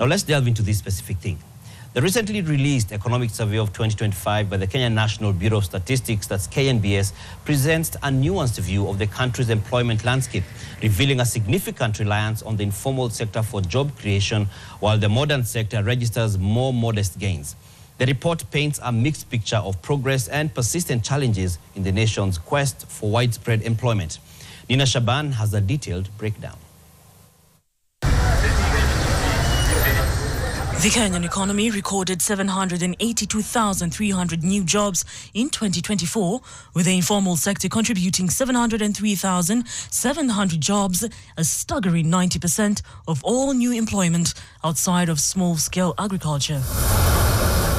Now let's delve into this specific thing. The recently released Economic Survey of 2025 by the Kenya National Bureau of Statistics, that's KNBS, presents a nuanced view of the country's employment landscape, revealing a significant reliance on the informal sector for job creation, while the modern sector registers more modest gains. The report paints a mixed picture of progress and persistent challenges in the nation's quest for widespread employment. Nina Shaban has a detailed breakdown. The Kenyan economy recorded 782,300 new jobs in 2024, with the informal sector contributing 703,700 jobs, a staggering 90% of all new employment outside of small-scale agriculture.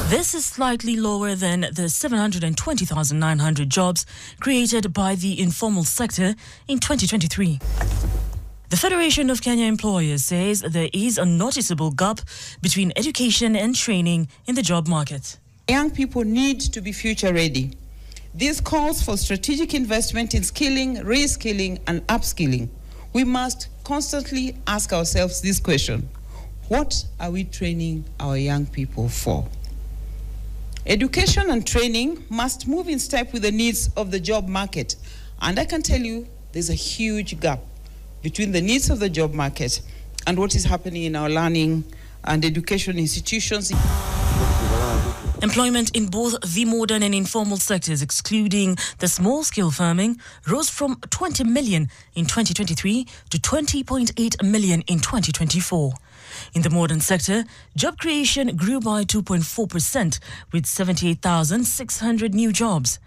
This is slightly lower than the 720,900 jobs created by the informal sector in 2023. The Federation of Kenya Employers says there is a noticeable gap between education and training in the job market. Young people need to be future ready. This calls for strategic investment in skilling, reskilling, and upskilling. We must constantly ask ourselves this question: what are we training our young people for? Education and training must move in step with the needs of the job market. And I can tell you there's a huge gap between the needs of the job market and what is happening in our learning and education institutions. Employment in both the modern and informal sectors, excluding the small-scale farming, rose from 20 million in 2023 to 20.8 million in 2024. In the modern sector, job creation grew by 2.4%, with 78,600 new jobs.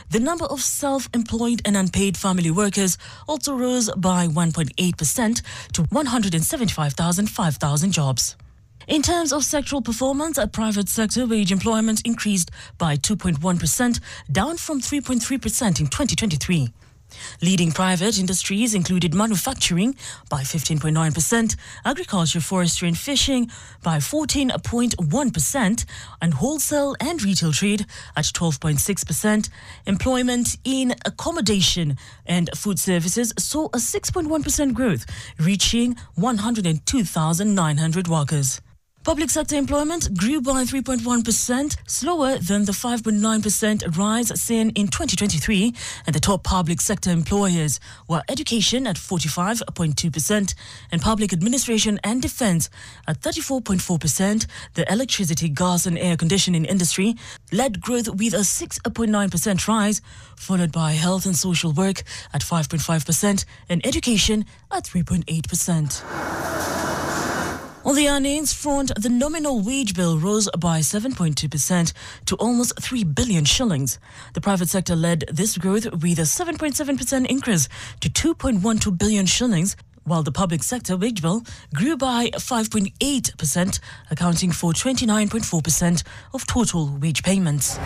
The number of self-employed and unpaid family workers also rose by 1.8% to 175,000 jobs. In terms of sectoral performance, a private sector wage employment increased by 2.1%, down from 3.3% in 2023. Leading private industries included manufacturing by 15.9%, agriculture, forestry and fishing by 14.1%, and wholesale and retail trade at 12.6%. Employment in accommodation and food services saw a 6.1% growth, reaching 102,900 workers. Public sector employment grew by 3.1%, slower than the 5.9% rise seen in 2023, and the top public sector employers were education at 45.2% and public administration and defense at 34.4%. The electricity, gas and air conditioning industry led growth with a 6.9% rise, followed by health and social work at 5.5% and education at 3.8%. On the earnings front, the nominal wage bill rose by 7.2% to almost 3 billion shillings. The private sector led this growth with a 7.7% increase to 2.12 billion shillings, while the public sector wage bill grew by 5.8%, accounting for 29.4% of total wage payments.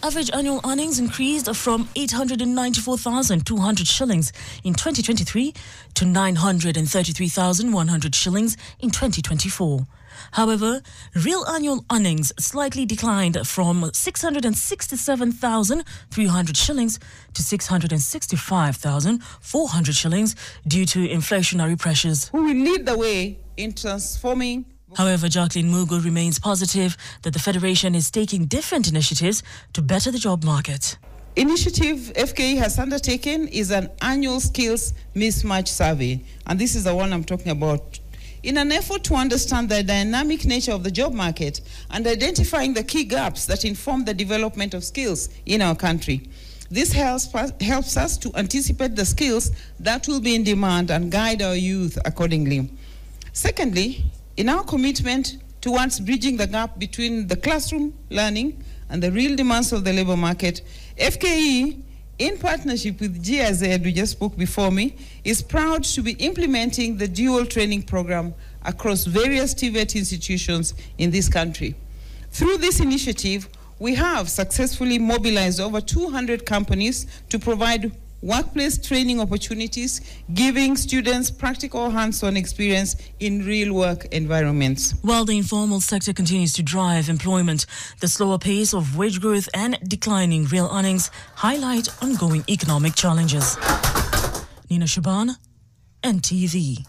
Average annual earnings increased from 894,200 shillings in 2023 to 933,100 shillings in 2024. However, real annual earnings slightly declined from 667,300 shillings to 665,400 shillings due to inflationary pressures. We will lead the way in transforming. However, Jacqueline Mugo remains positive that the Federation is taking different initiatives to better the job market. Initiative FKE has undertaken is an annual skills mismatch survey, and this is the one I'm talking about. In an effort to understand the dynamic nature of the job market and identifying the key gaps that inform the development of skills in our country. This helps us to anticipate the skills that will be in demand and guide our youth accordingly. Secondly, in our commitment towards bridging the gap between the classroom learning and the real demands of the labor market, FKE, in partnership with GIZ, who just spoke before me, is proud to be implementing the dual training program across various TVET institutions in this country. Through this initiative, we have successfully mobilized over 200 companies to provide workplace training opportunities, giving students practical hands-on experience in real work environments. While the informal sector continues to drive employment, the slower pace of wage growth and declining real earnings highlight ongoing economic challenges. Nina Shaban, NTV.